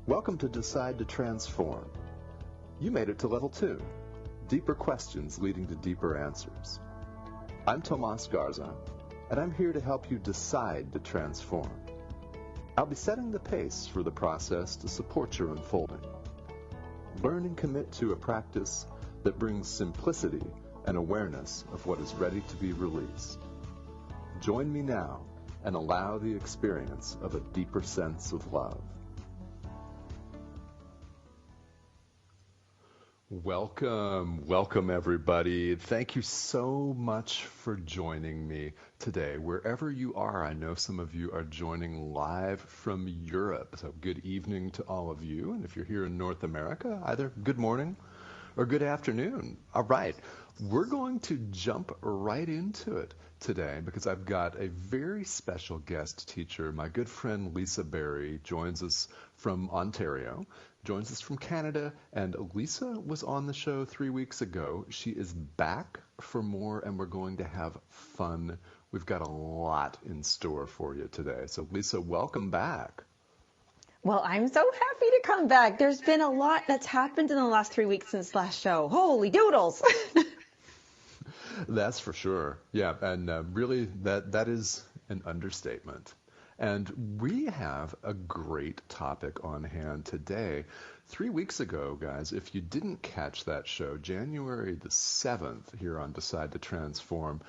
Welcome to Decide to Transform. You made it to level 2, deeper questions leading to deeper answers. I'm Tomas Garza, and I'm here to help you decide to transform. I'll be setting the pace for the process to support your unfolding. Learn and commit to a practice that brings simplicity and awareness of what is ready to be released. Join me now and allow the experience of a deeper sense of love. Welcome everybody. Thank you so much for joining me today. Wherever you are, I know some of you are joining live from Europe. So good evening to all of you. And if you're here in North America, either good morning or good afternoon. All right, we're going to jump right into it today because I've got a very special guest teacher. My good friend Lisa Berry joins us from Ontario, joins us from Canada, and Lisa was on the show 3 weeks ago. She is back for more, and we're going to have fun. We've got a lot in store for you today. So Lisa, welcome back. Well, I'm so happy to come back. There's been a lot that's happened in the last 3 weeks since last show. Holy doodles. That's for sure. Yeah, and really that is an understatement. And we have a great topic on hand today. 3 weeks ago, guys, if you didn't catch that show, January the 7th here on Decide to Transform,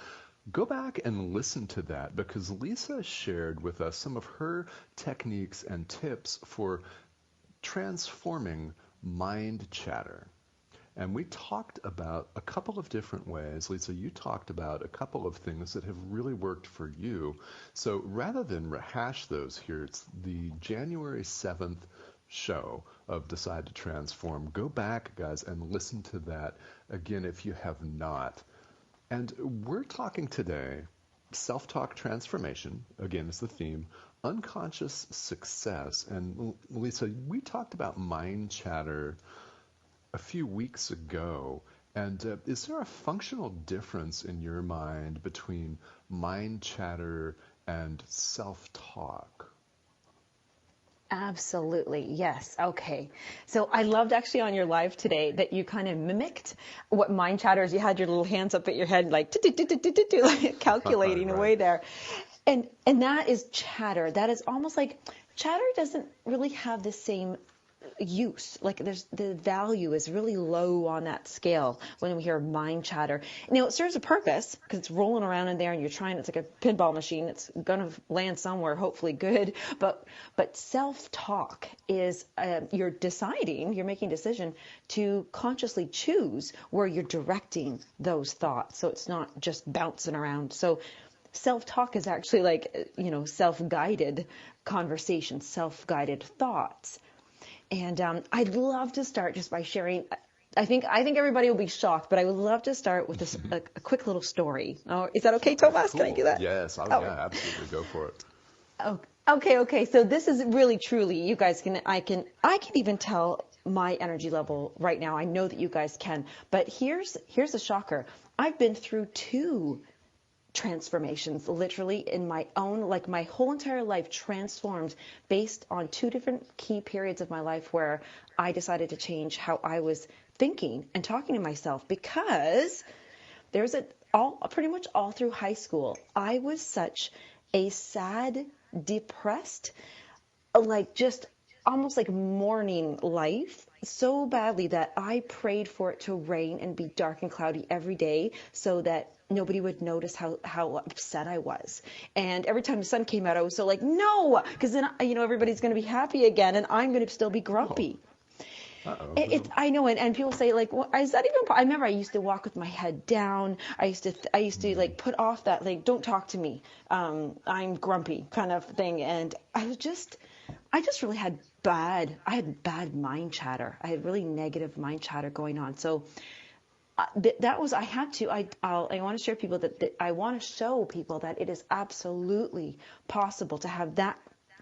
go back and listen to that because Lisa shared with us some of her techniques and tips for transforming mind chatter. And we talked about a couple of different ways. Lisa, you talked about a couple of things that have really worked for you. So rather than rehash those here, it's the January 7th show of Decide to Transform. Go back, guys, and listen to that again if you have not. And we're talking today, self-talk transformation, again is the theme, unconscious success. And Lisa, we talked about mind chatter a few weeks ago, and is there a functional difference in your mind between mind chatter and self-talk? Absolutely. Yes. Okay. So I loved actually on your live today that you kind of mimicked what mind chatter is. You had your little hands up at your head, like, like calculating Right. away there. And that is chatter. That is almost like chatter doesn't really have the same use. Like the value is really low on that scale when we hear mind chatter. Now it serves a purpose because it's rolling around in there and it's like a pinball machine. It's going to land somewhere, hopefully good. But self-talk is you're making a decision to consciously choose where you're directing those thoughts. So it's not just bouncing around. So self-talk is actually like, self-guided conversation, self-guided thoughts. And I'd love to start just by sharing. I think everybody will be shocked, but I would love to start with a quick little story. Oh, is that okay, Tomas? Cool. Can I do that? Yes. Yeah, absolutely. Go for it. Oh, okay. So this is really, truly, you guys I can even tell my energy level right now. I know that you guys can, but here's a shocker. I've been through 2 transformations literally in my own, like my whole entire life transformed based on 2 different key periods of my life where I decided to change how I was thinking and talking to myself, because there's pretty much all through high school, I was such a sad, depressed, like just almost like mourning life so badly that I prayed for it to rain and be dark and cloudy every day so that nobody would notice how upset I was. And every time the sun came out, I was so like, no, because then, everybody's going to be happy again and I'm going to still be grumpy. I know, and people say like, well, is that even? I remember I used to walk with my head down. I used to like put off that like, don't talk to me. I'm grumpy kind of thing. And I just really had bad mind chatter. I had really negative mind chatter going on. So I want to share people that I want to show people that it is absolutely possible to have that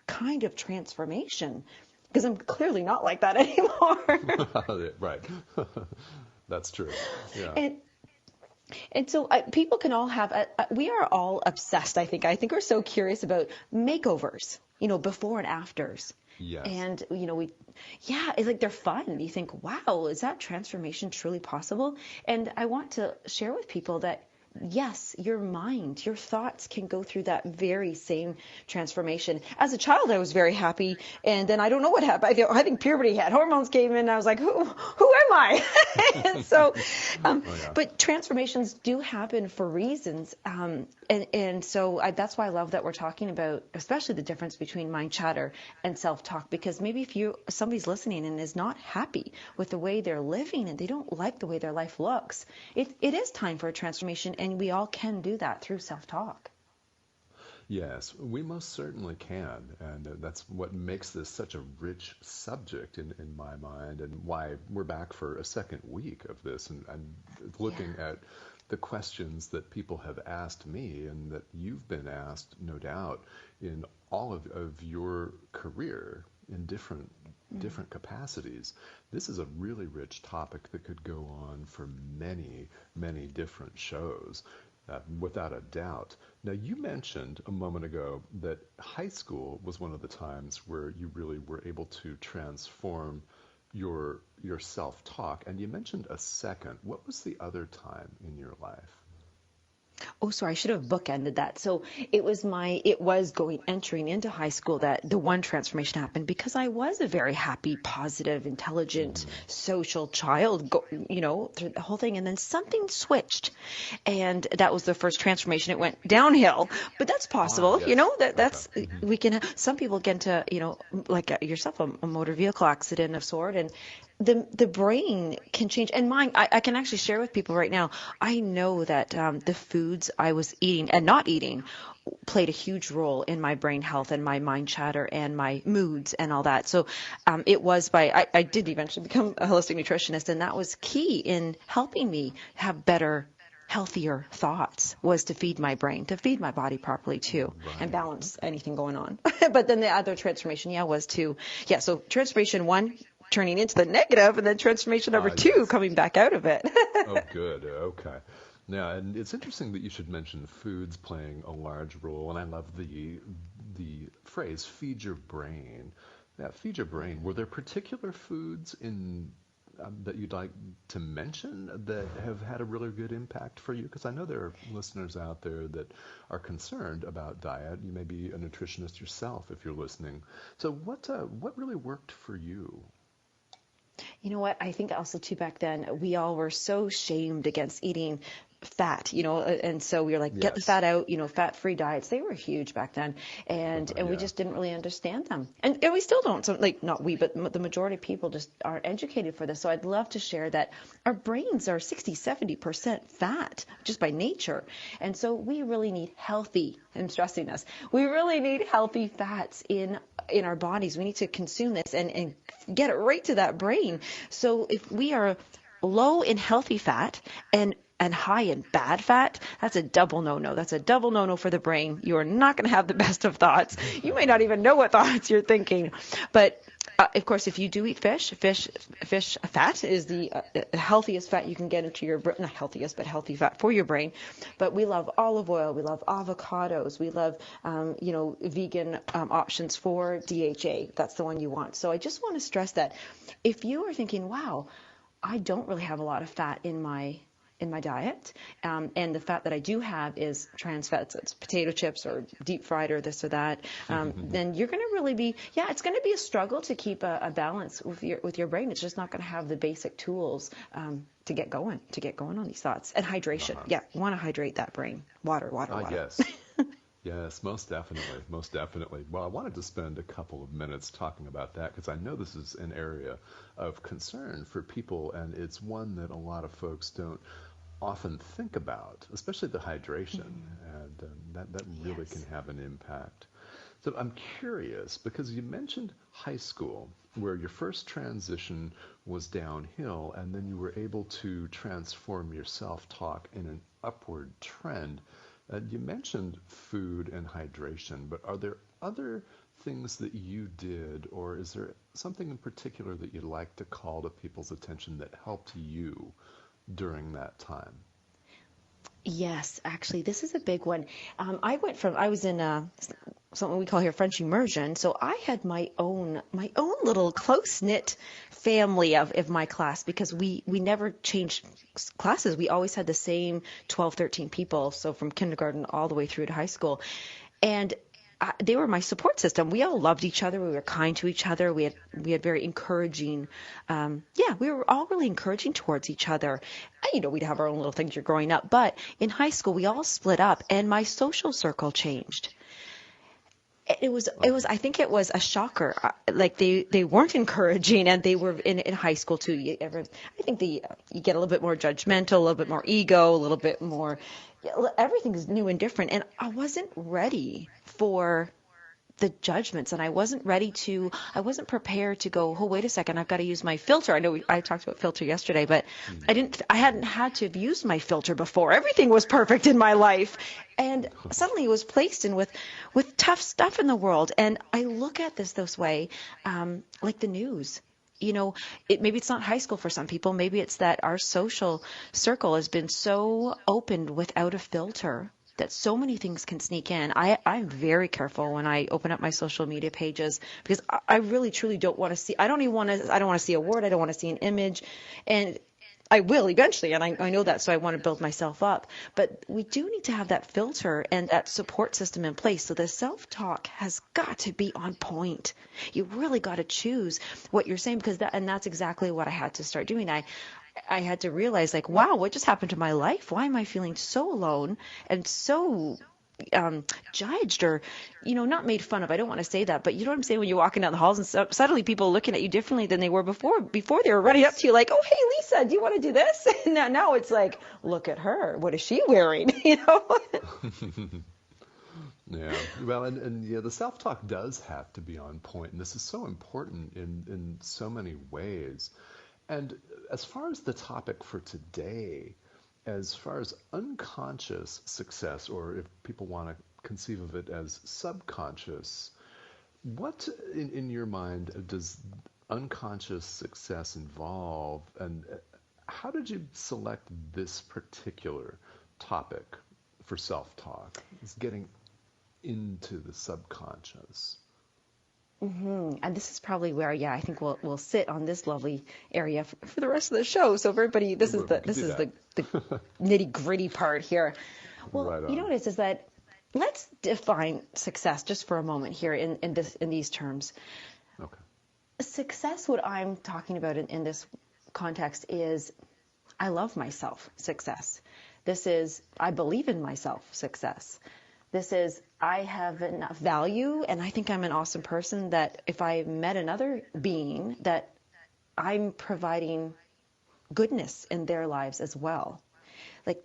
kind of transformation, because I'm clearly not like that anymore. Right. That's true. Yeah. And so people can all have, we are all obsessed, I think. I think we're so curious about makeovers, before and afters. Yes. And, yeah, it's like they're fun. You think, wow, is that transformation truly possible? And I want to share with people that yes, your mind, your thoughts can go through that very same transformation. As a child, I was very happy, and then I don't know what happened. I think puberty had hormones came in, and I was like, who am I? And so, Oh yeah. but transformations do happen for reasons, and so that's why I love that we're talking about, especially the difference between mind chatter and self-talk, because maybe if somebody's listening and is not happy with the way they're living and they don't like the way their life looks, it is time for a transformation, and we all can do that through self-talk. Yes, we most certainly can. And that's what makes this such a rich subject in my mind, and why we're back for a second week of this and looking Yeah. at the questions that people have asked me and that you've been asked, no doubt, in all of your career in different capacities. This is a really rich topic that could go on for many, many different shows, without a doubt. Now, you mentioned a moment ago that high school was one of the times where you really were able to transform your self-talk, and you mentioned a second. What was the other time in your life? Oh, sorry, I should have bookended that. So it was entering into high school that the one transformation happened, because I was a very happy, positive, intelligent, Hmm. social child, through the whole thing. And then something switched, and that was the first transformation. It went downhill, but that's Ah, possible. yes. Okay. That's, we can, some people get into, like yourself, a motor vehicle accident of sort, and the brain can change. And mine, I can actually share with people right now. I know that the foods I was eating and not eating played a huge role in my brain health and my mind chatter and my moods and all that. So it was I did eventually become a holistic nutritionist, and that was key in helping me have better, healthier thoughts, was to feed my brain, to feed my body properly too, and Right. balance Okay. anything going on. But then the other transformation, yeah, was to, yeah, so transformation one, turning into the negative, and then transformation number Ah, two, yes. coming back out of it. Oh, good. Okay. Now, and it's interesting that you should mention foods playing a large role, and I love the phrase "feed your brain." Yeah, feed your brain. Were there particular foods in that you'd like to mention that have had a really good impact for you? Because I know there are listeners out there that are concerned about diet. You may be a nutritionist yourself if you're listening. So, what really worked for you? You know what? I think also too, back then we all were so shamed against eating fat, and so we were like, get the Yes. fat out, fat-free diets. They were huge back then, and we Yeah. just didn't really understand them, and we still don't. So, like, not we, but the majority of people just aren't educated for this. So I'd love to share that our brains are 60-70% fat just by nature, and so we really need healthy. I'm stressing this. We really need healthy fats in our bodies. We need to consume this and get it right to that brain. So if we are low in healthy fat and high in bad fat, that's a double no-no. That's a double no-no for the brain. You are not going to have the best of thoughts. You may not even know what thoughts you're thinking. But of course, if you do eat fish fat is the healthiest fat you can get into your brain. Not healthiest, but healthy fat for your brain. But we love olive oil. We love avocados. We love, vegan options for DHA. That's the one you want. So I just want to stress that if you are thinking, wow, I don't really have a lot of fat in my diet, and the fat that I do have is trans fats, it's potato chips or deep fried or this or that, then you're going to really be, yeah, it's going to be a struggle to keep a balance with your brain. It's just not going to have the basic tools to get going on these thoughts. And hydration, Uh-huh. yeah, you want to hydrate that brain. Water, water, Ah, water. yes. Yes, most definitely. Most definitely. Well, I wanted to spend a couple of minutes talking about that because I know this is an area of concern for people, and it's one that a lot of folks don't often think about, especially the hydration, and that really can Yes. have an impact. So I'm curious because you mentioned high school, where your first transition was downhill, and then you were able to transform your self-talk in an upward trend. You mentioned food and hydration, but are there other things that you did, or is there something in particular that you'd like to call to people's attention that helped you during that time? Yes, actually, this is a big one. I was in something we call here French immersion. So I had my own little close knit family of my class, because we never changed classes. We always had the same 12, 13 people. So from kindergarten all the way through to high school. And they were my support system. We all loved each other. We were kind to each other. We had very encouraging, we were all really encouraging towards each other. And, we'd have our own little things. You're growing up, but in high school we all split up, and my social circle changed. I think it was a shocker. Like they weren't encouraging, and they were in high school too. I think you get a little bit more judgmental, a little bit more ego, a little bit more, everything's new and different. And I wasn't ready for the judgments, and I wasn't prepared to go, oh, wait a second, I've got to use my filter. I know I talked about filter yesterday, but I hadn't had to have used my filter before. Everything was perfect in my life. And suddenly it was placed in with tough stuff in the world. And I look at this way, like the news. Maybe it's not high school for some people. Maybe it's that our social circle has been so opened without a filter that so many things can sneak in. I'm very careful when I open up my social media pages, because I really truly don't want to see. I don't want to see a word. I don't want to see an image, and I will eventually, and I know that, so I want to build myself up. But we do need to have that filter and that support system in place. So the self-talk has got to be on point. You really got to choose what you're saying, because that's exactly what I had to start doing. I had to realize, like, wow, what just happened to my life? Why am I feeling so alone and so judged, or, not made fun of? I don't want to say that, but you know what I'm saying? When you're walking down the halls and suddenly people are looking at you differently than they were before. Before they were running up to you like, oh, hey, Lisa, do you want to do this? And now it's like, look at her. What is she wearing? Yeah. Well, and the self-talk does have to be on point, and this is so important in so many ways. And as far as the topic for today, as far as unconscious success, or if people want to conceive of it as subconscious, what in your mind does unconscious success involve, and how did you select this particular topic for self-talk? It's getting into the subconscious. And this is probably where, I think we'll sit on this lovely area for the rest of the show. So everybody, this is the nitty gritty part here. Well, Right you know on. what it is that let's define success just for a moment here in these terms. Okay. Success, what I'm talking about in this context, is I love myself success. This is I believe in myself success. This is I have enough value, and I think I'm an awesome person, that if I met another being, that I'm providing goodness in their lives as well. Like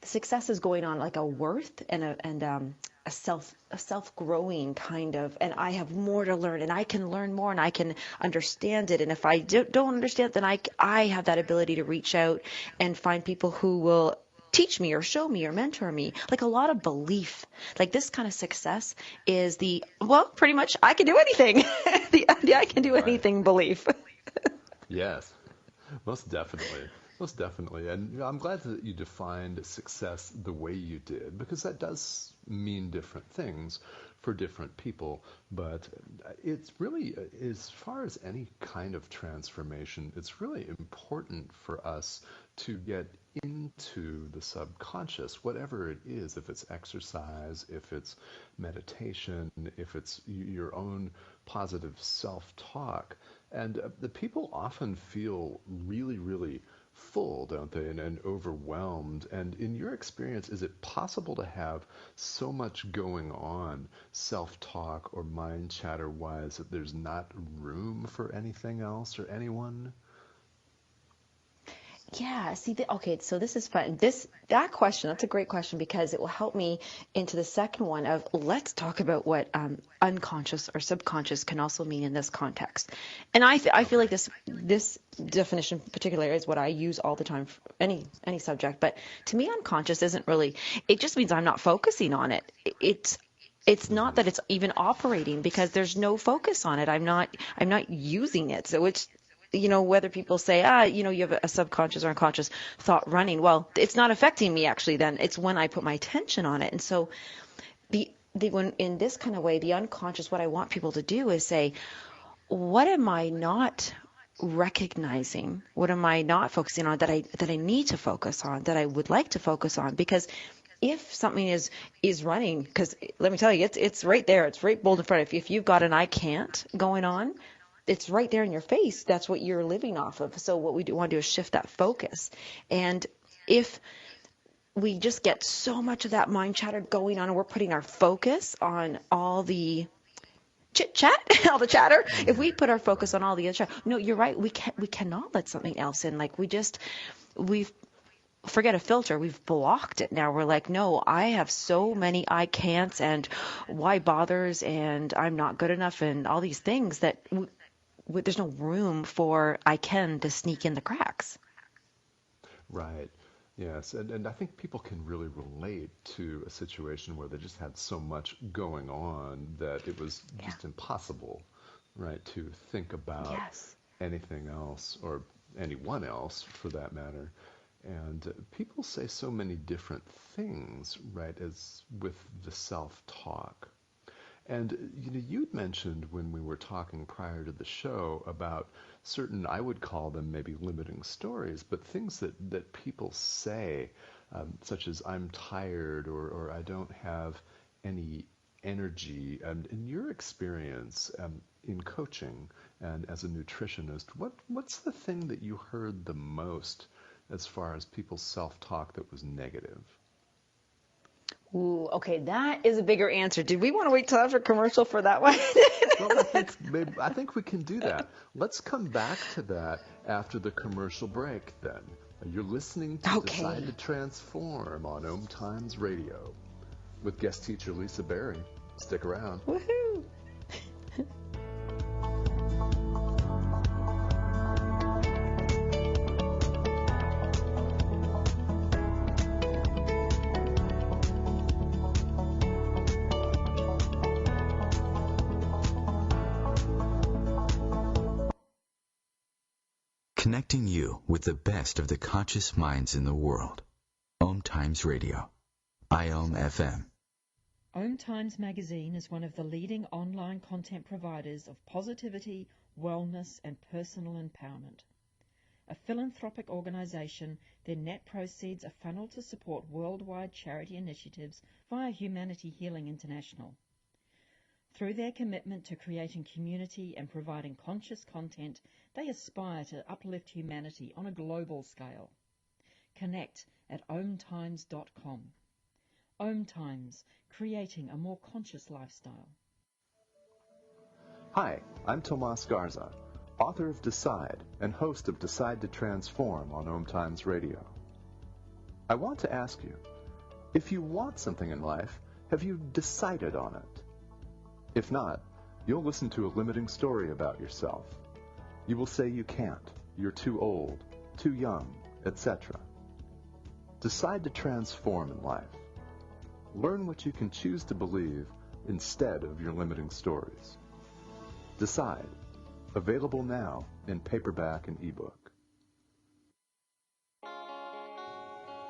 the success is going on like a worth and a self growing kind of, and I have more to learn, and I can learn more, and I can understand it. And if I don't understand, then I have that ability to reach out and find people who will teach me or show me or mentor me. Like a lot of belief. Like this kind of success is pretty much I can do anything. the I can do Right. anything belief. Yes, most definitely. Most definitely. And I'm glad that you defined success the way you did, because that does mean different things for different people. But it's really, as far as any kind of transformation, it's really important for us to get into the subconscious, whatever it is, if it's exercise, if it's meditation, if it's your own positive self-talk. And the people often feel really, really full, don't they, and overwhelmed. And in your experience, is it possible to have so much going on, self-talk or mind chatter-wise, that there's not room for anything else or anyone? Yeah, see, okay, so this is fun. That question, that's a great question, because it will help me into the second one of let's talk about what unconscious or subconscious can also mean in this context. And I feel like this definition in particular is what I use all the time for any subject. But to me, unconscious isn't really. It just means I'm not focusing on it. It's not that it's even operating, because there's no focus on it. I'm not using it. So it's, whether people say, you have a subconscious or unconscious thought running. Well, it's not affecting me actually then. It's when I put my attention on it. And so the when in this kind of way, the unconscious, what I want people to do is say, what am I not recognizing? What am I not focusing on that I need to focus on, that I would like to focus on? Because if something is running, because let me tell you, it's right there, it's right bold in front of you. If you've got an I can't going on, it's right there in your face. That's what you're living off of. So what we want to do is shift that focus. And if we just get so much of that mind chatter going on, and we're putting our focus on all the chit chat, all the chatter. If we put our focus on all the other chat, no, you're right. We cannot let something else in. Like we've forget a filter. We've blocked it now. We're like, no, I have so many I can'ts and why bothers and I'm not good enough and all these things that there's no room for I can to sneak in the cracks. Right. Yes. And I think people can really relate to a situation where they just had so much going on that it was just impossible, right, to think about anything else or anyone else for that matter. And people say so many different things, right, as with the self-talk. And you'd mentioned when we were talking prior to the show about certain, I would call them maybe limiting stories, but things that people say, such as I'm tired or I don't have any energy. And in your experience in coaching and as a nutritionist, what's the thing that you heard the most as far as people's self-talk that was negative? Ooh, okay, that is a bigger answer. Did we want to wait till after commercial for that one? Well, I think we can do that. Let's come back to that after the commercial break then. You're listening to Decide to Transform on OMTimes Radio with guest teacher Lisa Berry. Stick around. Woohoo! Connecting you with the best of the conscious minds in the world. OMTimes Radio. IOM FM. OMTimes magazine is one of the leading online content providers of positivity, wellness, and personal empowerment. A philanthropic organization, their net proceeds are funneled to support worldwide charity initiatives via Humanity Healing International. Through their commitment to creating community and providing conscious content, they aspire to uplift humanity on a global scale. Connect at omtimes.com. OMTimes, creating a more conscious lifestyle. Hi, I'm Tomas Garza, author of Decide and host of Decide to Transform on OMTimes Radio. I want to ask you, if you want something in life, have you decided on it? If not, you'll listen to a limiting story about yourself. You will say you can't, you're too old, too young, etc. Decide to transform in life. Learn what you can choose to believe instead of your limiting stories. Decide. Available now in paperback and ebook.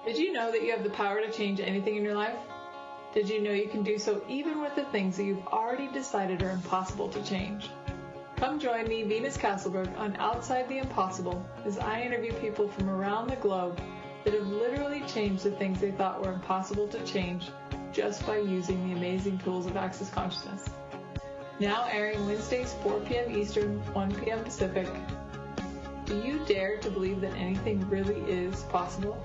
Did you know that you have the power to change anything in your life? Did you know you can do so even with the things that you've already decided are impossible to change? Come join me, Venus Castleberg, on Outside the Impossible as I interview people from around the globe that have literally changed the things they thought were impossible to change just by using the amazing tools of Access Consciousness. Now airing Wednesdays 4 p.m. Eastern, 1 p.m. Pacific. Do you dare to believe that anything really is possible?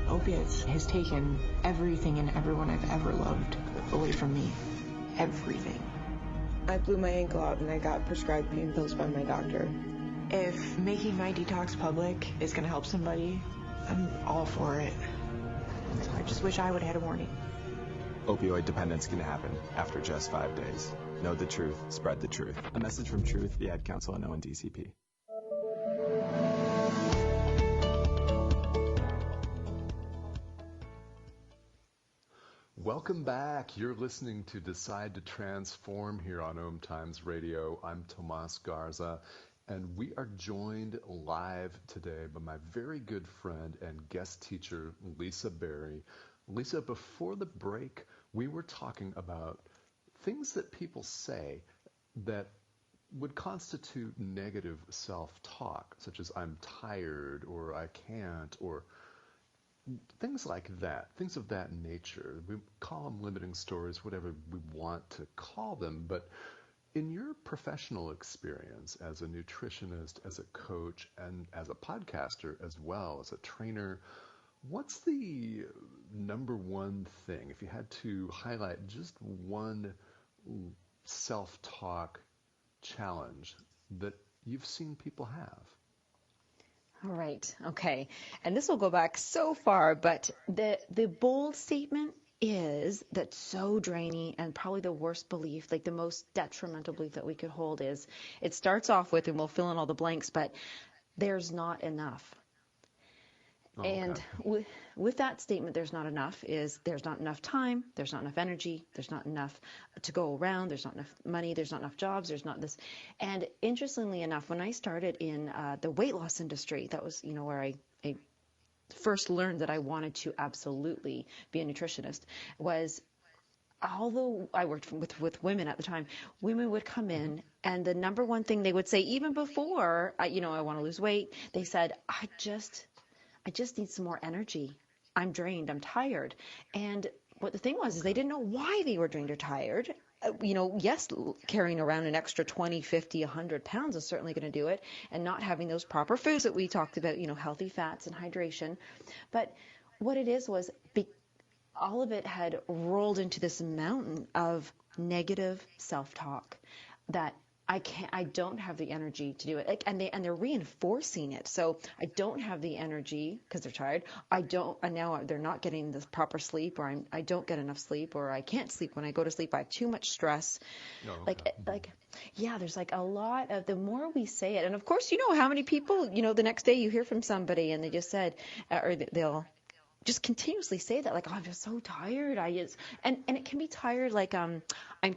Opiates has taken everything and everyone I've ever loved away from me. Everything. I blew my ankle out and I got prescribed pain pills by my doctor. If making my detox public is going to help somebody, I'm all for it. I just wish I would have had a warning. Opioid dependence can happen after just 5 days. Know the truth, spread the truth. A message from Truth, the Ad Council, and ONDCP. Welcome back. You're listening to Decide to Transform here on OMTimes Radio. I'm Tomas Garza. and we are joined live today by my very good friend and guest teacher, Lisa Berry. Lisa, before the break, we were talking about things that people say that would constitute negative self-talk, such as I'm tired or I can't, or things like that, things of that nature. We call them limiting stories, whatever we want to call them, but in your professional experience as a nutritionist, as a coach, and as a podcaster as well, as a trainer, what's the number one thing, if you had to highlight just one self-talk challenge that you've seen people have? All right. Okay. And this will go back so far, but the bold statement is that's so draining and probably the worst belief, like the most detrimental belief that we could hold is it starts off with, and we'll fill in all the blanks, but there's not enough. Oh, And okay. with that statement, there's not enough time, there's not enough energy, there's not enough to go around, there's not enough money, there's not enough jobs, there's not this. And interestingly enough, when I started in the weight loss industry, that was, where I first learned that I wanted to absolutely be a nutritionist, was although I worked with women at the time, women would come in and the number one thing they would say, even before, I want to lose weight, they said, I just need some more energy. I'm drained. I'm tired. And what the thing was is they didn't know why they were drained or tired. Yes, carrying around an extra 20, 50, 100 pounds is certainly going to do it. And not having those proper foods that we talked about, healthy fats and hydration. But what it is was all of it had rolled into this mountain of negative self-talk that I don't have the energy to do it. Like, and they're reinforcing it. So I don't have the energy because they're tired. And now they're not getting the proper sleep, or I don't get enough sleep, or I can't sleep when I go to sleep. I have too much stress. Oh, okay. Yeah, there's like a lot of, the more we say it. And of course, how many people, the next day you hear from somebody and they just said, or they'll just continuously say that, like, oh, I'm just so tired. And it can be tired, like, I'm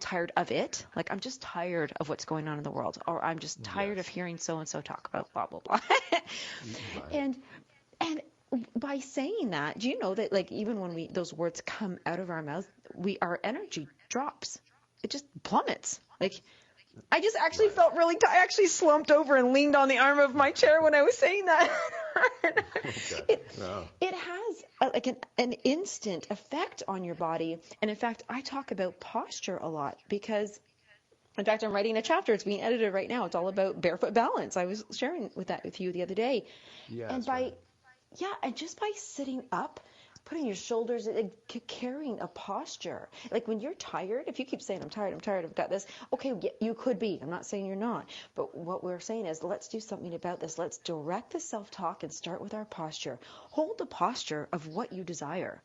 tired of it. Like, I'm just tired of what's going on in the world, or I'm just tired of hearing so-and-so talk about blah, blah, blah. Right. And by saying that, do you know that, like, even when those words come out of our mouths, our energy drops. It just plummets. Like, I just actually felt really tired. I actually slumped over and leaned on the arm of my chair when I was saying that. Okay. It has an instant effect on your body. And in fact, I talk about posture a lot because, in fact, I'm writing a chapter. It's being edited right now. It's all about barefoot balance. I was sharing with you the other day. Yes, and and just by sitting up, putting your shoulders, carrying a posture. Like when you're tired, if you keep saying, I'm tired, I've got this. Okay, you could be. I'm not saying you're not. But what we're saying is, let's do something about this. Let's direct the self-talk and start with our posture. Hold the posture of what you desire.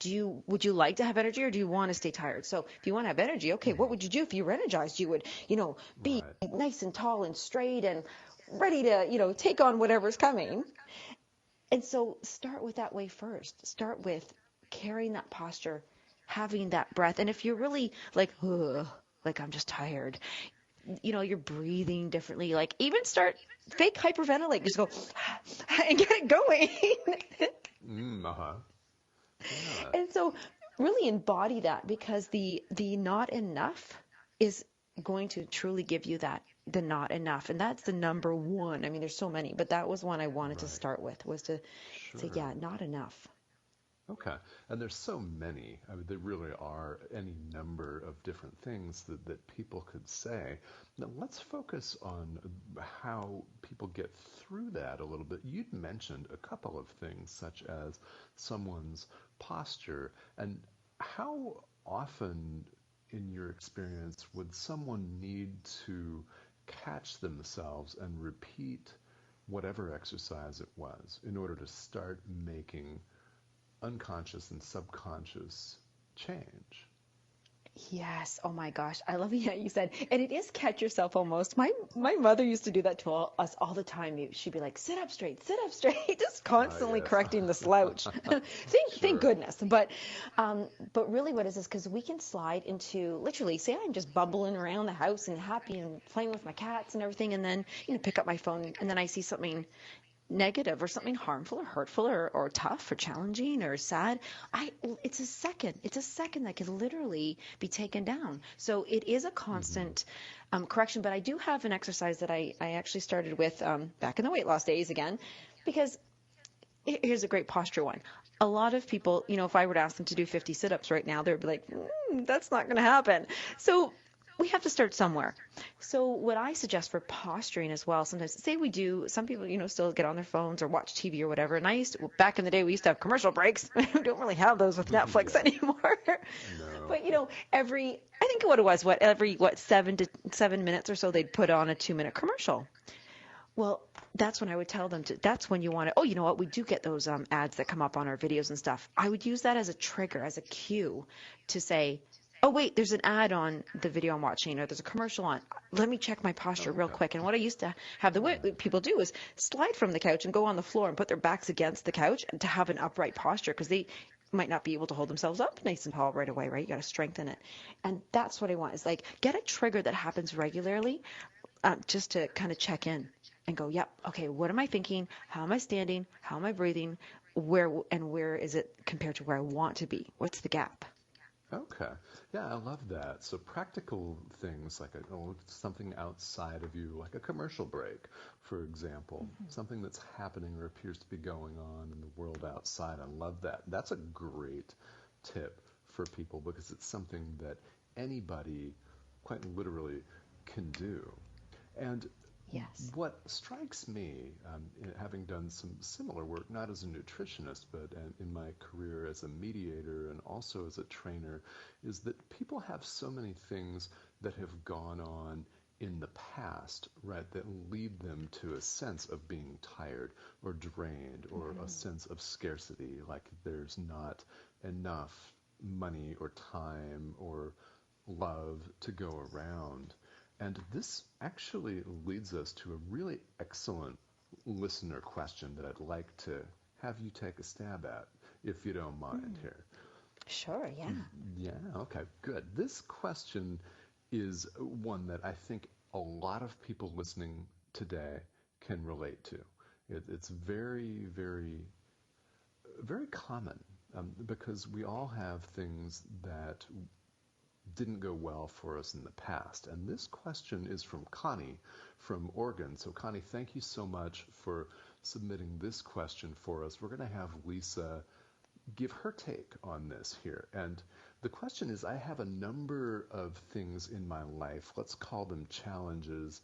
Would you like to have energy, or do you want to stay tired? So if you want to have energy, okay, what would you do if you were energized? You would, be nice and tall and straight and ready to, take on whatever's coming. And so start with that way first. Start with carrying that posture, having that breath. And if you're really like, ugh, like I'm just tired, you're breathing differently. Like even start fake hyperventilate. Just go and get it going. Yeah. And so really embody that, because the not enough is going to truly give you the not enough. And that's the number one. I mean, there's so many, but that was one I wanted to start with, was to say, yeah, not enough. Okay. And there's so many. I mean, there really are any number of different things that people could say. Now, let's focus on how people get through that a little bit. You'd mentioned a couple of things, such as someone's posture. And how often, in your experience, would someone need to catch themselves and repeat whatever exercise it was in order to start making unconscious and subconscious change? Yes. Oh my gosh. I love yeah, you said, and it is catch yourself almost. My mother used to do that to us all the time. She'd be like, sit up straight, just constantly Yes. correcting the slouch. Thank Sure. goodness. But really, what is this? Because we can slide into literally, say I'm just bumbling around the house and happy and playing with my cats and everything, and then pick up my phone and then I see something negative or something harmful or hurtful or tough or challenging or sad, it's a second that could literally be taken down. So it is a constant correction. But I do have an exercise that I actually started with back in the weight loss days again, because here's a great posture one. A lot of people, if I were to ask them to do 50 sit-ups right now, they'd be like, that's not going to happen. So we have to start somewhere. So what I suggest for posturing as well, sometimes say we do, some people, still get on their phones or watch TV or whatever. And I used to, back in the day, we used to have commercial breaks. We don't really have those with Netflix anymore. No. But, every 7 minutes or so, they'd put on a 2-minute commercial. Well, that's when I would tell them that's when you want to, you know what, we do get those ads that come up on our videos and stuff. I would use that as a trigger, as a cue to say, oh, wait, there's an ad on the video I'm watching, or there's a commercial on. Let me check my posture real quick. And what I used to have people do is slide from the couch and go on the floor and put their backs against the couch and to have an upright posture, because they might not be able to hold themselves up nice and tall right away, right? You got to strengthen it. And that's what I want, is like get a trigger that happens regularly, just to kind of check in and go, yep, okay, what am I thinking? How am I standing? How am I breathing? Where is it compared to where I want to be? What's the gap? Okay. Yeah, I love that. So practical things like something outside of you, like a commercial break, for example, something that's happening or appears to be going on in the world outside. I love that. That's a great tip for people, because it's something that anybody quite literally can do. And Yes. what strikes me, having done some similar work, not as a nutritionist, but in my career as a mediator and also as a trainer, is that people have so many things that have gone on in the past, right, that lead them to a sense of being tired or drained, or a sense of scarcity, like there's not enough money or time or love to go around. And this actually leads us to a really excellent listener question that I'd like to have you take a stab at, if you don't mind here. Sure, yeah. Yeah, okay, good. This question is one that I think a lot of people listening today can relate to. It's very, very, very common, because we all have things that didn't go well for us in the past. And this question is from Connie from Oregon. So Connie, thank you so much for submitting this question for us. We're going to have Lisa give her take on this here. And the question is, I have a number of things in my life, let's call them challenges,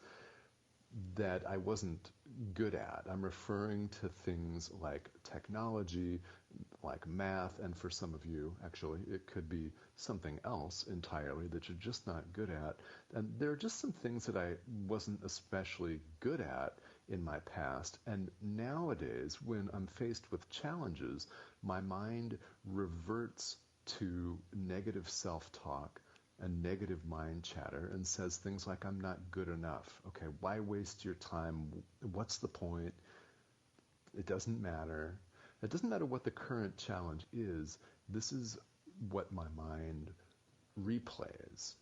that I wasn't good at. I'm referring to things like technology, like math, and for some of you, actually, it could be something else entirely that you're just not good at. And there are just some things that I wasn't especially good at in my past. And nowadays, when I'm faced with challenges, my mind reverts to negative self-talk and negative mind chatter and says things like, I'm not good enough. Okay, why waste your time? What's the point? It doesn't matter. It doesn't matter what the current challenge is. This is what my mind replays.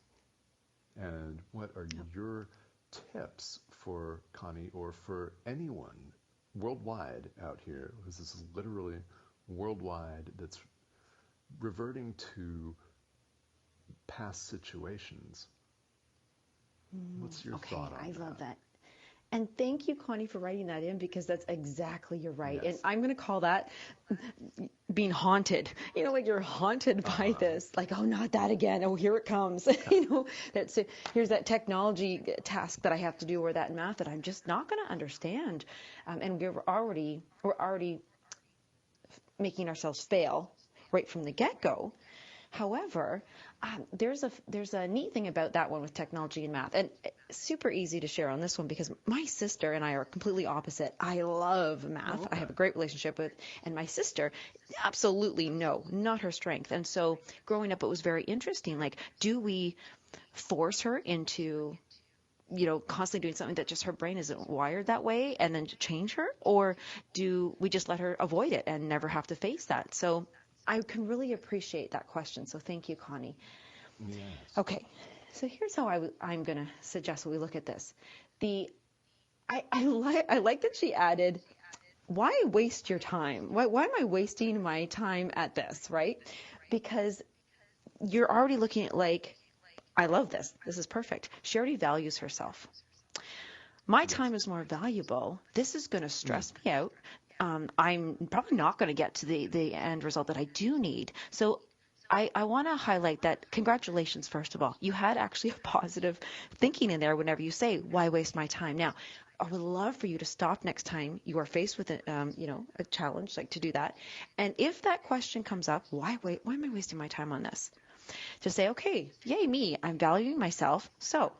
And what are your tips for Connie, or for anyone worldwide out here, because this is literally worldwide, that's reverting to past situations? What's your thought on that? I love that. And thank you, Connie, for writing that in, because that's exactly, you're right. Yes. And I'm going to call that being haunted. Like you're haunted by this, like, oh, not that again. Oh, here it comes. That's it. Here's that technology task that I have to do, or that math that I'm just not going to understand. And we're already making ourselves fail right from the get-go. However, there's a neat thing about that one with technology and math. And super easy to share on this one because my sister and I are completely opposite. I love math. I have a great relationship with, and my sister, absolutely no, not her strength. And so growing up, it was very interesting. Like, do we force her into, constantly doing something that just her brain isn't wired that way and then change her? Or do we just let her avoid it and never have to face that? So I can really appreciate that question. So thank you, Connie. Yes. Okay. So here's how I'm going to suggest we look at this. I like that she added, why waste your time? Why am I wasting my time at this, right? Because you're already looking at like, I love this. This is perfect. She already values herself. My time is more valuable. This is going to stress me out. I'm probably not going to get to the end result that I do need. So I want to highlight that congratulations, first of all. You had actually a positive thinking in there whenever you say, why waste my time? Now, I would love for you to stop next time you are faced with a challenge, like to do that. And if that question comes up, why am I wasting my time on this? To say, okay, yay me, I'm valuing myself. So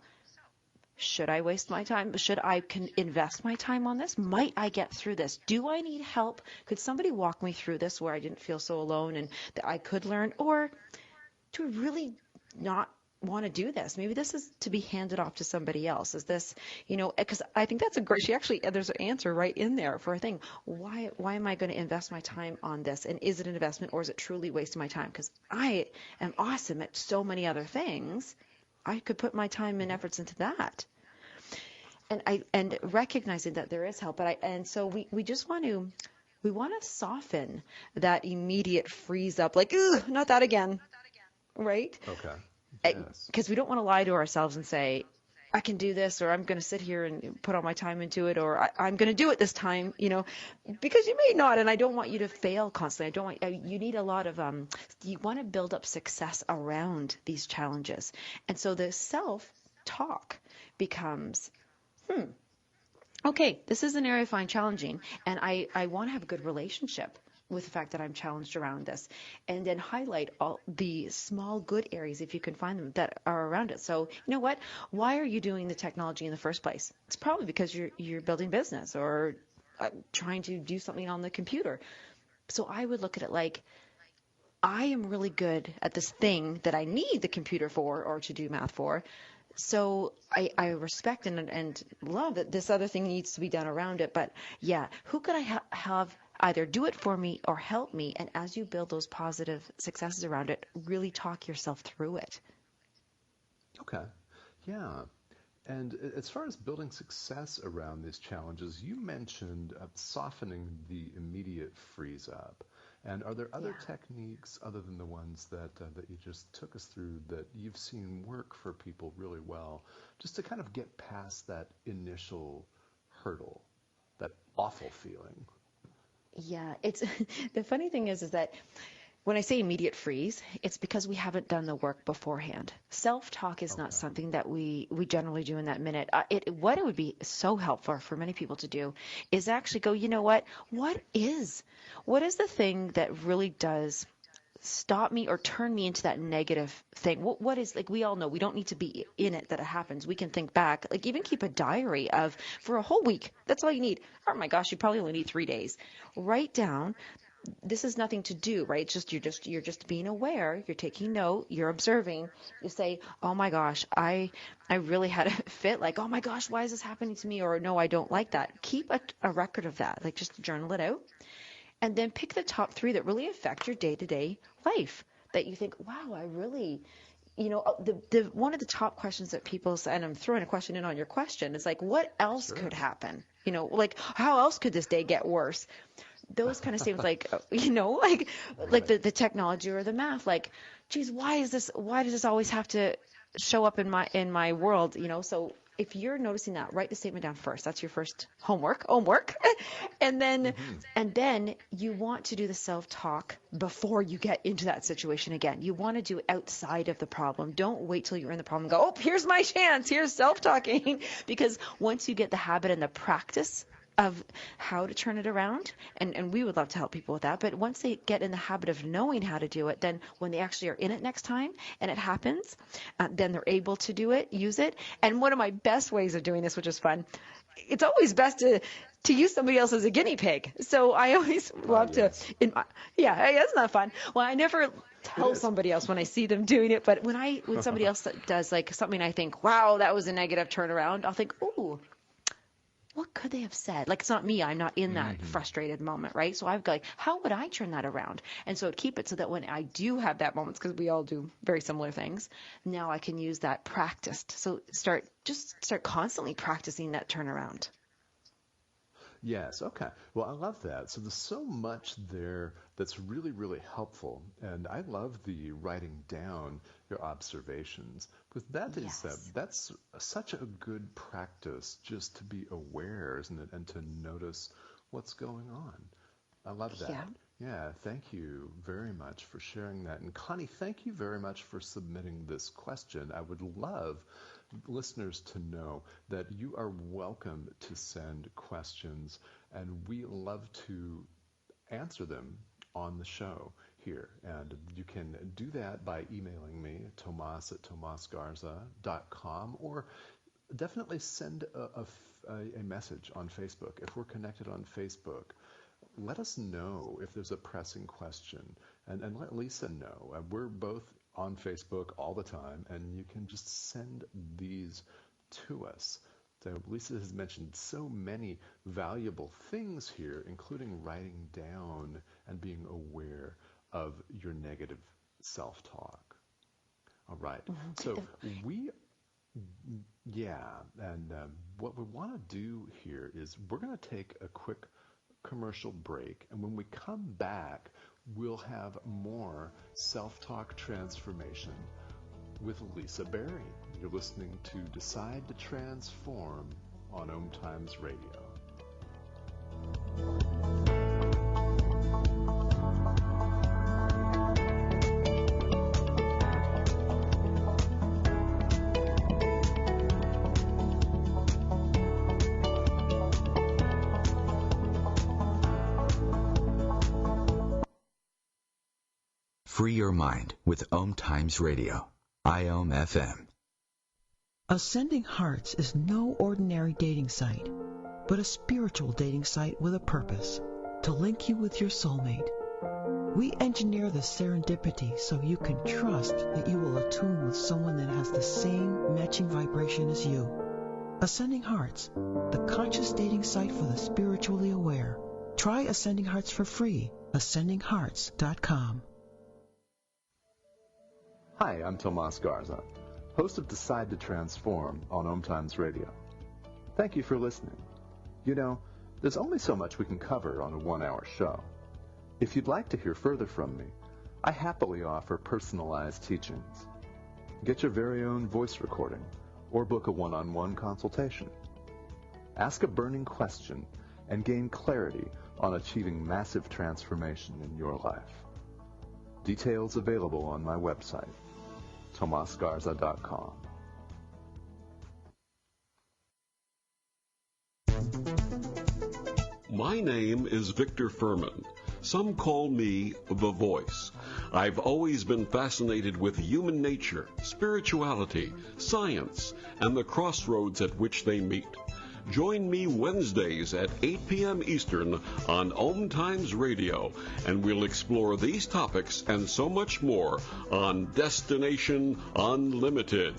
should I waste my time? Should I invest my time on this? Might I get through this? Do I need help? Could somebody walk me through this where I didn't feel so alone and that I could learn? Or do I really not want to do this? Maybe this is to be handed off to somebody else. Is this, because I think that's a great, there's an answer right in there for a thing. Why am I going to invest my time on this? And is it an investment or is it truly wasting my time? Because I am awesome at so many other things. I could put my time and efforts into that. And recognizing that there is help. So we just want to soften that immediate freeze up, like, ooh, not that again. Right? Okay. Yes. Because we don't want to lie to ourselves and say, I can do this, or I'm going to sit here and put all my time into it, or I'm going to do it this time, because you may not, and I don't want you to fail constantly. You need a lot of, you want to build up success around these challenges. And so the self-talk becomes, okay, this is an area I find challenging, and I want to have a good relationship with the fact that I'm challenged around this, and then highlight all the small good areas, if you can find them, that are around it. So you know what? Why are you doing the technology in the first place? It's probably because you're building business or trying to do something on the computer. So I would look at it like, I am really good at this thing that I need the computer for or to do math for. So I respect and love that this other thing needs to be done around it. But yeah, who could I have either do it for me or help me? And as you build those positive successes around it, really talk yourself through it. Okay. Yeah. And as far as building success around these challenges, you mentioned softening the immediate freeze up. And are there other techniques other than the ones that you just took us through that you've seen work for people really well, just to kind of get past that initial hurdle, that awful feeling? Yeah, it's the funny thing is that when I say immediate freeze, it's because we haven't done the work beforehand. Self-talk is not something that we generally do in that minute. What it would be so helpful for many people to do is actually go, you know what? What is the thing that really does stop me or turn me into that negative thing? What is, like, we all know we don't need to be in it that it happens. We can think back, like even keep a diary of for a whole week. That's all you need. Oh my gosh, you probably only need 3 days. Write down. This is nothing to do, right? It's you're just being aware. You're taking note. You're observing. You say, "Oh my gosh, I really had a fit." Like, "Oh my gosh, why is this happening to me?" Or, "No, I don't like that." Keep a record of that. Like, just journal it out, and then pick the top 3 that really affect your day-to-day life. That you think, "Wow, I really." The one of the top questions that people say, and I'm throwing a question in on your question, is like, what else could happen? Like, how else could this day get worse? Those kind of statements, like the technology or the math, like, geez, why does this always have to show up in my world? So if you're noticing that, write the statement down first. That's your first homework. And then you want to do the self-talk before you get into that situation again. You want to do it outside of the problem. Don't wait till you're in the problem and go, "Oh, here's my chance. Here's self-talking." Because once you get the habit and the practice of how to turn it around, and we would love to help people with that. But once they get in the habit of knowing how to do it, then when they actually are in it next time and it happens, then they're able to do it, use it. And one of my best ways of doing this, which is fun, it's always best to use somebody else as a guinea pig. So I always love it's not fun. Well, I never tell somebody else when I see them doing it, but when somebody else does like something I think, wow, that was a negative turnaround, I'll think, ooh, what could they have said? Like, it's not me. I'm not in that frustrated moment, right? So I've got, like, how would I turn that around? And so keep it so that when I do have that moment, because we all do very similar things, now I can use that practiced. So start constantly practicing that turnaround. Yes, okay. Well, I love that. So there's so much there that's really, really helpful. And I love the writing down your observations, because that's such a good practice, just to be aware, isn't it? And to notice what's going on. I love that. Yeah, thank you very much for sharing that. And Connie, thank you very much for submitting this question. I would love listeners to know that you are welcome to send questions, and we love to answer them on the show here. And you can do that by emailing me, tomas@tomasgarza.com, or definitely send a message on Facebook. If we're connected on Facebook, let us know if there's a pressing question, and let Lisa know. We're both on Facebook all the time, and you can just send these to us. So Lisa has mentioned so many valuable things here, including writing down and being aware of your negative self-talk. All right. So what we want to do here is we're going to take a quick commercial break, and when we come back, we'll have more self-talk transformation with Lisa Berry. You're listening to Decide to Transform on OMTimes Radio. Free your mind with OMTimes Radio, IOM FM. Ascending Hearts is no ordinary dating site, but a spiritual dating site with a purpose, to link you with your soulmate. We engineer the serendipity so you can trust that you will attune with someone that has the same matching vibration as you. Ascending Hearts, the conscious dating site for the spiritually aware. Try Ascending Hearts for free, ascendinghearts.com. Hi, I'm Tomas Garza, host of Decide to Transform on OMTimes Radio. Thank you for listening. You know, there's only so much we can cover on a 1-hour show. If you'd like to hear further from me, I happily offer personalized teachings. Get your very own voice recording or book a one-on-one consultation. Ask a burning question and gain clarity on achieving massive transformation in your life. Details available on my website, tomasgarza.com. My name is Victor Furman. Some call me the Voice. I've always been fascinated with human nature, spirituality, science, and the crossroads at which they meet. Join me Wednesdays at 8 p.m. Eastern on OMTimes Radio, and we'll explore these topics and so much more on Destination Unlimited.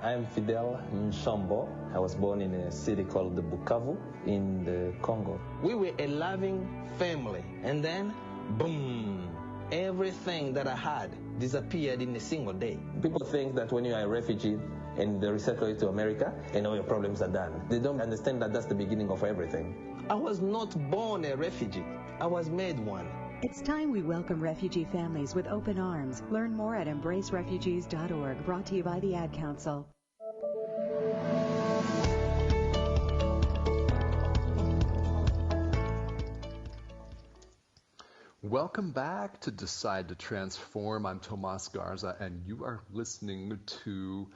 I'm Fidel Nshombo. I was born in a city called Bukavu in the Congo. We were a loving family, and then, boom, everything that I had disappeared in a single day. People think that when you are a refugee and they resettle you to America and all your problems are done. They don't understand that that's the beginning of everything. I was not born a refugee. I was made one. It's time we welcome refugee families with open arms. Learn more at embracerefugees.org, brought to you by the Ad Council. Welcome back to Decide to Transform. I'm Tomas Garza, and you are listening to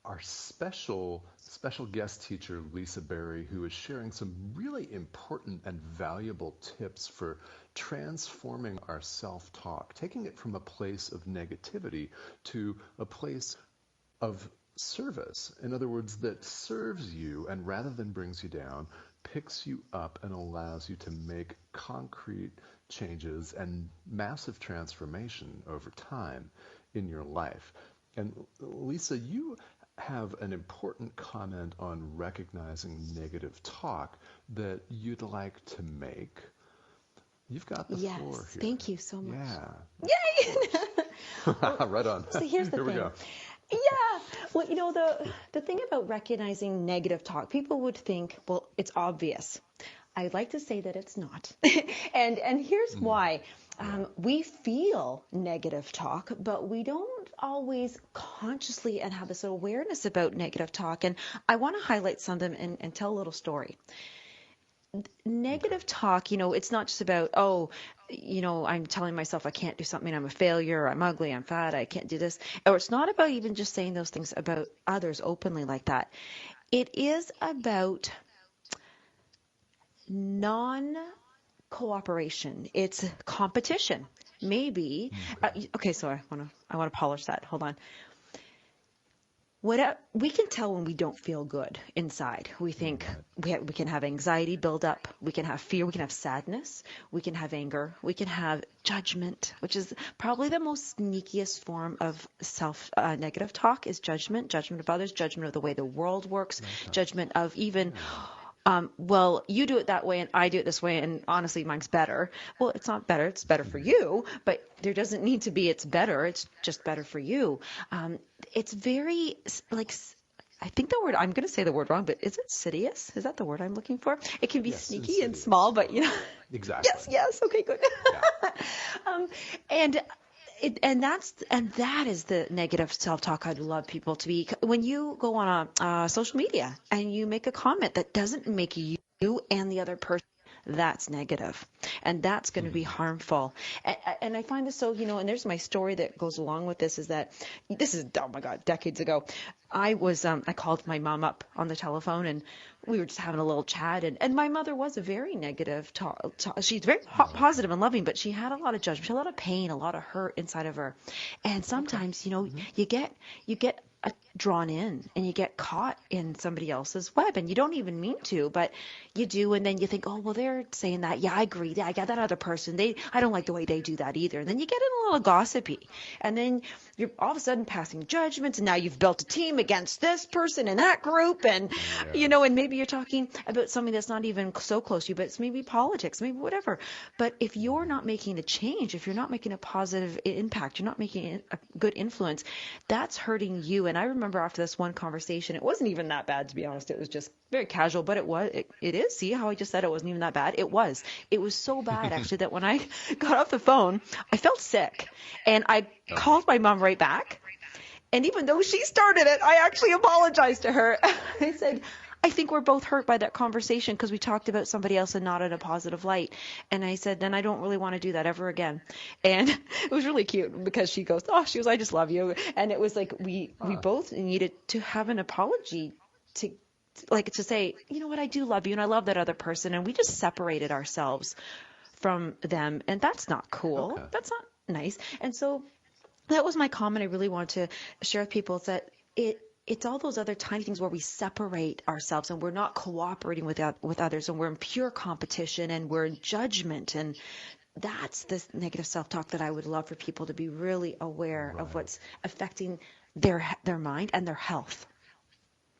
our special guest teacher, Lisa Berry, who is sharing some really important and valuable tips for transforming our self-talk, taking it from a place of negativity to a place of service. In other words, that serves you and rather than brings you down, picks you up and allows you to make concrete changes and massive transformation over time in your life. And Lisa, you have an important comment on recognizing negative talk that you'd like to make. You've got the floor here. Thank you so much. Yeah. Yay! Right on. So here's the Here thing. we go. Yeah. Well, the thing about recognizing negative talk, people would think, well, it's obvious. I'd like to say that it's not. and here's why. We feel negative talk, but we don't always consciously and have this awareness about negative talk. And I want to highlight some of them and tell a little story. Negative talk, it's not just about, I'm telling myself I can't do something, I'm a failure, I'm ugly, I'm fat, I can't do this. Or it's not about even just saying those things about others openly like that. It is about non-cooperation. It's competition. Maybe. Okay, so I want to polish that. Hold on. We can tell when we don't feel good inside. We think we can have anxiety build up. We can have fear. We can have sadness. We can have anger. We can have judgment, which is probably the most sneakiest form of negative talk is judgment of others, judgment of the way the world works, judgment of even, well, you do it that way and I do it this way and honestly mine's better. Well, it's not better. It's better for you, but there doesn't need to be it's better. It's just better for you. It's very I think the word, I'm going to say the word wrong, but is it insidious? Is that the word I'm looking for? It can be sneaky insidious. And small, but Exactly. Yes. Okay, good. Yeah. And that is the negative self-talk I'd love people to be. When you go on a social media and you make a comment that doesn't make you and the other person, that's negative, and that's going to be harmful. And I find this so, and there's my story that goes along with this is that this is, oh my God, decades ago. I called my mom up on the telephone and we were just having a little chat and my mother was a very negative she's very positive and loving, but she had a lot of judgment, she had a lot of pain, a lot of hurt inside of her. And sometimes, you get drawn in and you get caught in somebody else's web and you don't even mean to, but you do. And then you think, oh, well, they're saying that. Yeah, I agree. I got that other person. I don't like the way they do that either. And then you get in a little gossipy and then you're all of a sudden passing judgments. And now you've built a team against this person in that group. And, and maybe you're talking about something that's not even so close to you, but it's maybe politics, maybe whatever. But if you're not making a change, if you're not making a positive impact, you're not making a good influence, that's hurting you. And I remember after this one conversation, it wasn't even that bad, to be honest. It was just very casual, but it is. See how I just said it wasn't even that bad? It was so bad actually that when I got off the phone, I felt sick and I called my mom right back. And even though she started it, I actually apologized to her. I said, I think we're both hurt by that conversation because we talked about somebody else and not in a positive light. And I said, then I don't really want to do that ever again. And it was really cute because she goes, I just love you. And it was like we both needed to have an apology to say, you know what, I do love you and I love that other person. And we just separated ourselves from them. And that's not cool. Okay. That's not nice. And so that was my comment I really want to share with people is that it's all those other tiny things where we separate ourselves and we're not cooperating with others and we're in pure competition and we're in judgment. And that's this negative self-talk that I would love for people to be really aware of what's affecting their mind and their health.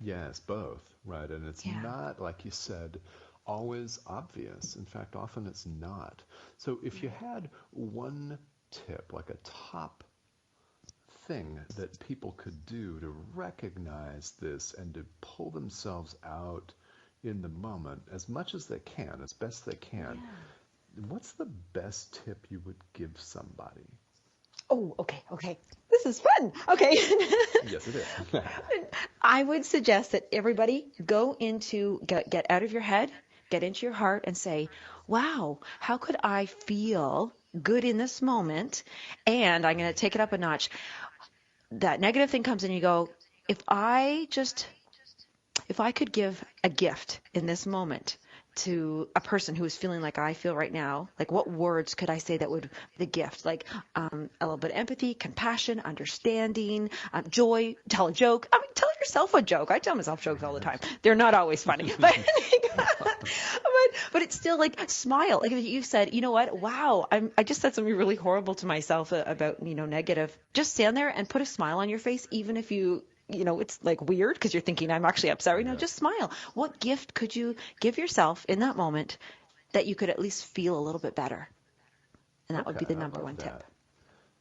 Yes, both. Right. And it's not, like you said, always obvious. In fact, often it's not. So if you had one tip, like a top thing that people could do to recognize this and to pull themselves out in the moment as much as they can, as best they can, what's the best tip you would give somebody? Oh, okay. This is fun. Okay. Yes, it is. I would suggest that everybody get out of your head, get into your heart and say, wow, how could I feel good in this moment? And I'm going to take it up a notch. That negative thing comes in, you go, if I could give a gift in this moment to a person who is feeling like I feel right now, like what words could I say that would be the gift? Like a little bit of empathy, compassion, understanding, joy, tell a joke. I mean, tell yourself a joke. I tell myself jokes all the time. They're not always funny, but it's still like smile. Like you said, you know what? Wow, I just said something really horrible to myself about, negative. Just stand there and put a smile on your face, even if it's like weird because you're thinking I'm actually upset right now. Just smile. What gift could you give yourself in that moment that you could at least feel a little bit better? And that would be the number one tip.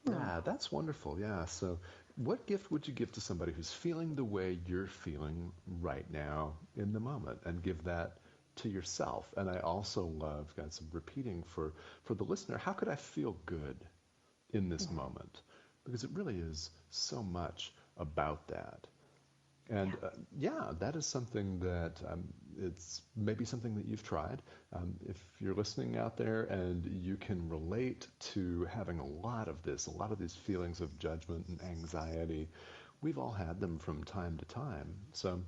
Yeah, that's wonderful. Yeah. So what gift would you give to somebody who's feeling the way you're feeling right now in the moment, and give that to yourself? And I also love, guys, repeating for the listener, how could I feel good in this moment? Because it really is so much about that. And that is something that it's maybe something that you've tried. If you're listening out there and you can relate to having a lot of these feelings of judgment and anxiety, we've all had them from time to time. So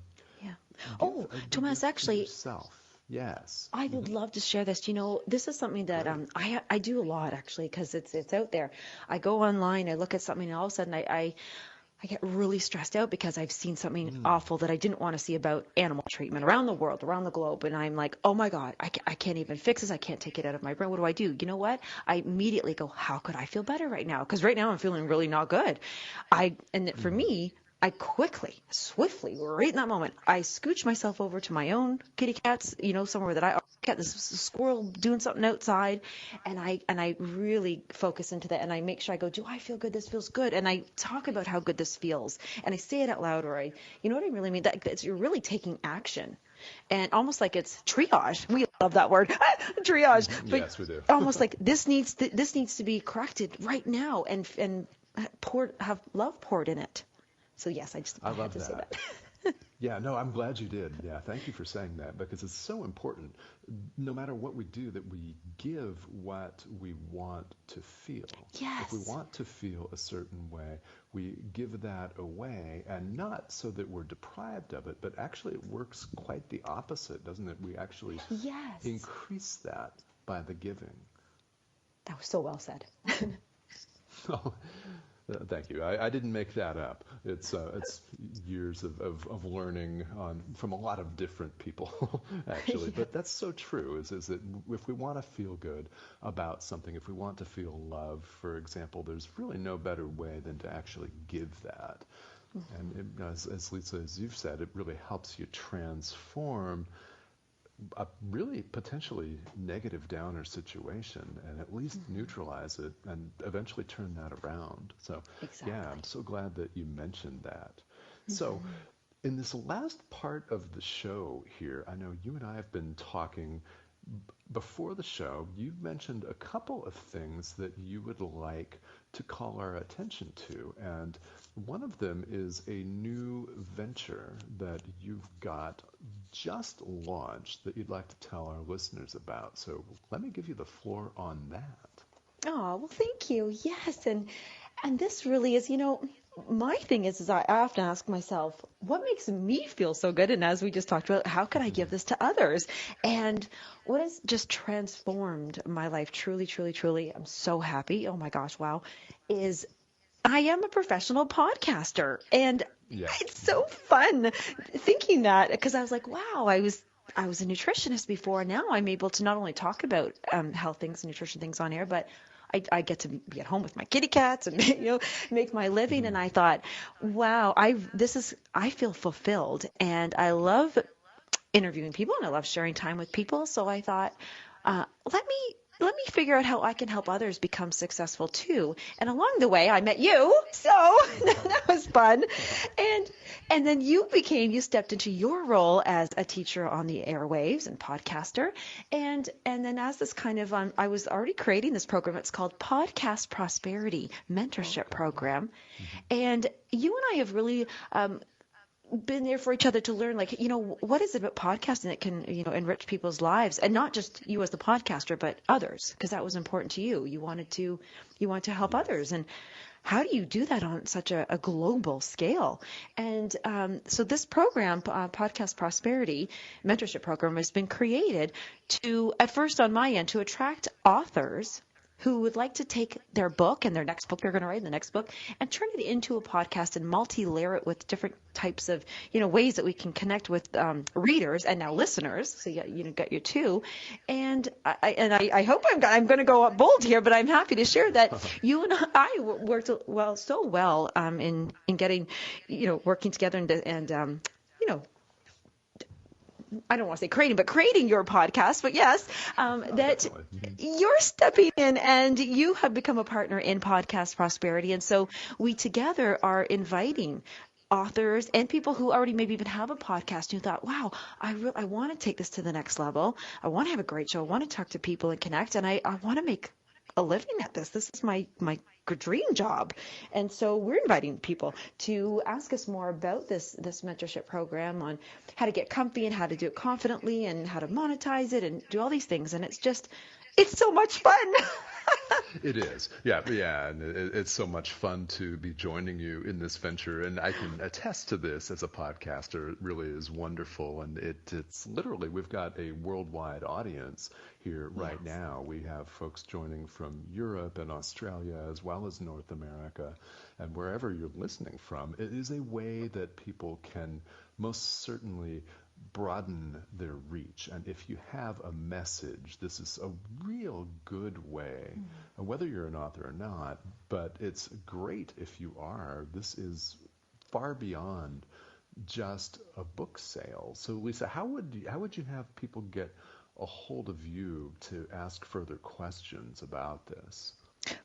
Tomas, actually, yourself. Yes. I would love to share this. This is something that I do a lot, actually, because it's out there. I go online, I look at something, and all of a sudden I get really stressed out because I've seen something awful that I didn't want to see about animal treatment around the world, around the globe. And I'm like, oh my God, I can't even fix this. I can't take it out of my brain. What do I do? You know what? I immediately go, how could I feel better right now? Because right now I'm feeling really not good. For me, I quickly, swiftly, right in that moment, I scooch myself over to my own kitty cats, somewhere that I got this squirrel doing something outside, and I really focus into that, and I make sure I go, do I feel good? This feels good. And I talk about how good this feels, and I say it out loud, or you know what I really mean? You're really taking action. And almost like it's triage. We love that word, triage. But yes, we do. Almost like this needs to be corrected right now, and have love poured in it. So yes, I had to say that. Yeah, no, I'm glad you did. Yeah, thank you for saying that, because it's so important. No matter what we do, that we give what we want to feel. Yes. If we want to feel a certain way, we give that away, and not so that we're deprived of it, but actually it works quite the opposite, doesn't it? We actually increase that by the giving. That was so well said. Thank you. I didn't make that up. It's years of learning from a lot of different people, actually. But that's so true, is that if we want to feel good about something, if we want to feel love, for example, there's really no better way than to actually give that. And as Lisa, as you've said, it really helps you transform a really potentially negative downer situation, and at least neutralize it and eventually turn that around. So yeah, I'm so glad that you mentioned that. So in this last part of the show here, I know you and I have been talking before the show. You've mentioned a couple of things that you would like to call our attention to, and one of them is a new venture that you've got just launched that you'd like to tell our listeners about. So let me give you the floor on that. Oh, well, thank you. Yes, and this really is, my thing is I often ask myself, what makes me feel so good? And as we just talked about, how can I give this to others? And what has just transformed my life truly, truly, truly, I'm so happy, oh my gosh, wow, is I am a professional podcaster. And it's so fun thinking that, because I was like, wow, I was a nutritionist before, and now I'm able to not only talk about health things and nutrition things on air, but I get to be at home with my kitty cats and make my living. And I thought, wow, I feel fulfilled, and I love interviewing people, and I love sharing time with people. So I thought, let me figure out how I can help others become successful too. And along the way, I met you, so that was fun. And then you stepped into your role as a teacher on the airwaves and podcaster. And then as this kind of, I was already creating this program. It's called Podcast Prosperity Mentorship Program. And you and I have really been there for each other to learn, what is it about podcasting that can, enrich people's lives, and not just you as the podcaster, but others, because that was important to you. You wanted to help others. And how do you do that on such a global scale? And so this program, Podcast Prosperity Mentorship Program, has been created to, at first on my end, to attract authors who would like to take their book and their next book they're going to write, the next book, and turn it into a podcast and multi-layer it with different types of, ways that we can connect with readers and now listeners. So you got your two. And I hope I'm going to go up bold here, but I'm happy to share that you and I worked so well in getting, working together and I don't want to say creating your podcast, but yes, that you're stepping in and you have become a partner in Podcast Prosperity. And so we together are inviting authors and people who already maybe even have a podcast who thought, wow, I want to take this to the next level. I want to have a great show. I want to talk to people and connect. And I want to make a living at this. This is my dream job. And so we're inviting people to ask us more about this mentorship program on how to get comfy and how to do it confidently and how to monetize it and do all these things. And it's so much fun. It is. Yeah. And it's so much fun to be joining you in this venture. And I can attest to this as a podcaster. It really is wonderful. And it's literally, we've got a worldwide audience here right now. We have folks joining from Europe and Australia as well as North America. And wherever you're listening from, it is a way that people can most certainly broaden their reach. And if you have a message, this is a real good way, whether you're an author or not, but it's great if you are. This is far beyond just a book sale. So Lisa, how would you have people get a hold of you to ask further questions about this?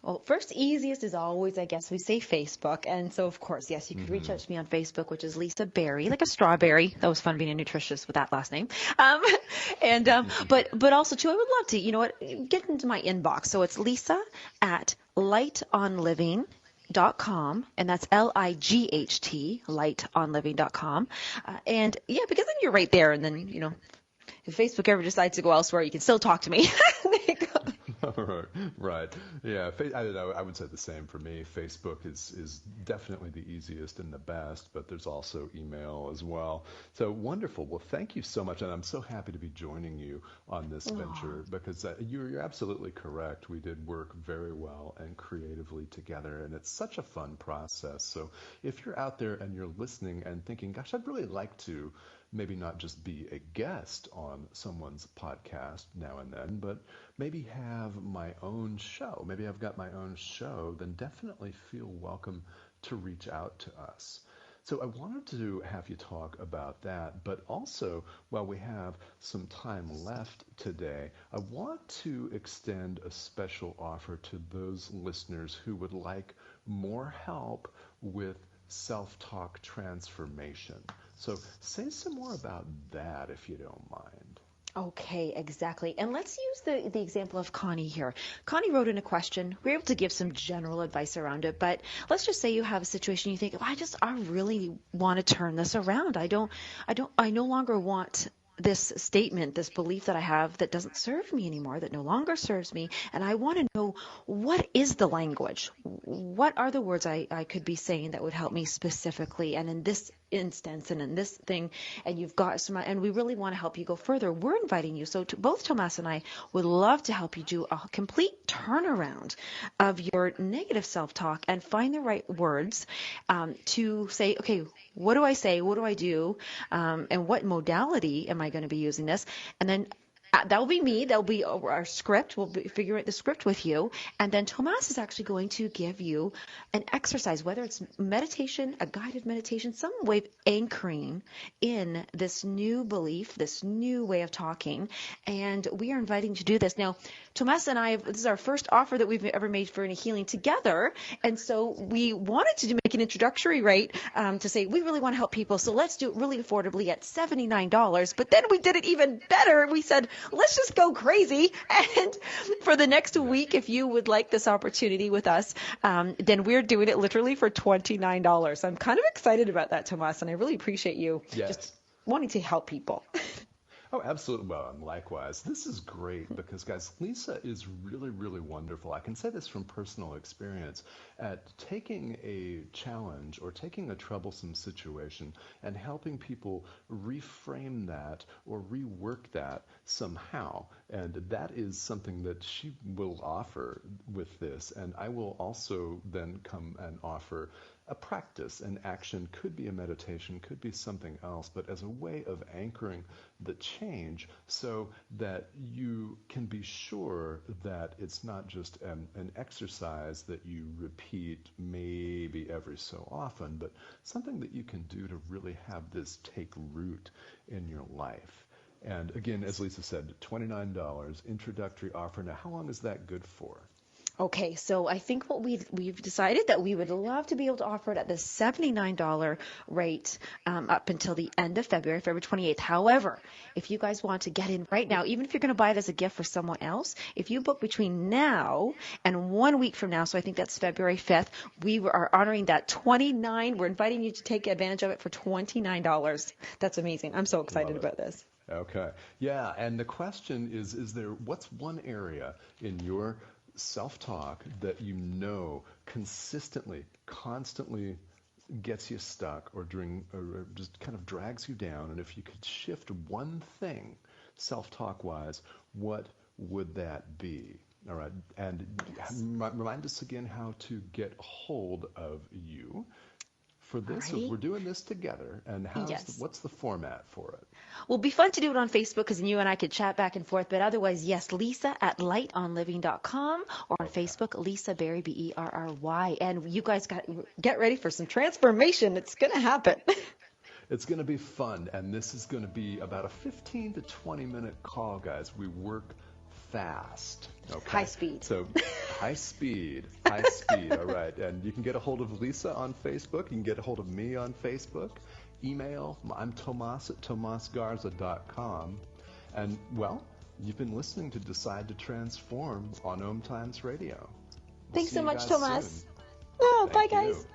Well, first, easiest is always, I guess, we say Facebook. And so, of course, yes, you could reach out to me on Facebook, which is Lisa Berry, like a strawberry. That was fun being a nutritionist with that last name. But also, too, I would love to, get into my inbox. So it's Lisa at lightonliving.com, and that's LIGHT, lightonliving.com. And yeah, because then you're right there. And then, if Facebook ever decides to go elsewhere, you can still talk to me. Right. Yeah. I would say the same for me. Facebook is definitely the easiest and the best, but there's also email as well. So wonderful. Well, thank you so much. And I'm so happy to be joining you on this venture because you're absolutely correct. We did work very well and creatively together, and it's such a fun process. So if you're out there and you're listening and thinking, gosh, I'd really like to maybe not just be a guest on someone's podcast now and then, but maybe have my own show. Maybe I've got my own show, then definitely feel welcome to reach out to us. So I wanted to have you talk about that, but also while we have some time left today, I want to extend a special offer to those listeners who would like more help with self-talk transformation. So say some more about that if you don't mind. Okay, exactly. And let's use the example of Connie here. Connie wrote in a question. We were able to give some general advice around it, but let's just say you have a situation you think, I really want to turn this around. I no longer want this statement, this belief that I have that doesn't serve me anymore, that no longer serves me, and I want to know, what is the language? What are the words I could be saying that would help me specifically and in this instance and in this thing? And you've got some, and we really want to help you go further. We're inviting you. So both Tomas and I would love to help you do a complete turnaround of your negative self-talk and find the right words to say, okay, what do I say? What do I do? And what modality am I going to be using this? And then that will be me. That will be our script. We'll figure out the script with you. And then Tomas is actually going to give you an exercise, whether it's meditation, a guided meditation, some way of anchoring in this new belief, this new way of talking. And we are inviting you to do this. Now, Tomas and I, this is our first offer that we've ever made for any healing together. And so we wanted to make an introductory rate to say, we really want to help people. So let's do it really affordably at $79. But then we did it even better. We said, let's just go crazy. And for the next week, if you would like this opportunity with us, then we're doing it literally for $29. I'm kind of excited about that, Tomas, and I really appreciate you just wanting to help people. Oh, absolutely. Well, and likewise. This is great because, guys, Lisa is really, really wonderful. I can say this from personal experience at taking a challenge or taking a troublesome situation and helping people reframe that or rework that somehow. And that is something that she will offer with this. And I will also then come and offer a practice, an action, could be a meditation, could be something else, but as a way of anchoring the change so that you can be sure that it's not just an exercise that you repeat maybe every so often, but something that you can do to really have this take root in your life. And again, as Lisa said, $29 introductory offer. Now, how long is that good for? Okay, so I think what we've decided that we would love to be able to offer it at the $79 rate up until the end of February 28th. However, if you guys want to get in right now, even if you're going to buy it as a gift for someone else, if you book between now and 1 week from now, so I think that's February 5th, we are honoring that $29. We're inviting you to take advantage of it for $29. That's amazing. I'm so excited about this. Okay. Yeah, and the question is there, what's one area in your self-talk that you know consistently, constantly gets you stuck or just kind of drags you down? And if you could shift one thing self-talk wise, what would that be? All right. And remind us again how to get hold of you for this. Right. So we're doing this together, and what's the format for it? Well, it'd be fun to do it on Facebook because you and I could chat back and forth. But otherwise, yes, Lisa at lightonliving.com or on Facebook, Lisa Berry, Berry. And you guys get ready for some transformation. It's going to happen. It's going to be fun, and this is going to be about a 15 to 20-minute call, guys. We work fast. Okay. High speed. So high speed. All right. And you can get a hold of Lisa on Facebook. You can get a hold of me on Facebook. Email. I'm Tomas at tomasgarza.com. And, well, you've been listening to Decide to Transform on OMTimes Radio. Thanks so much, Tomas. Oh, bye, guys.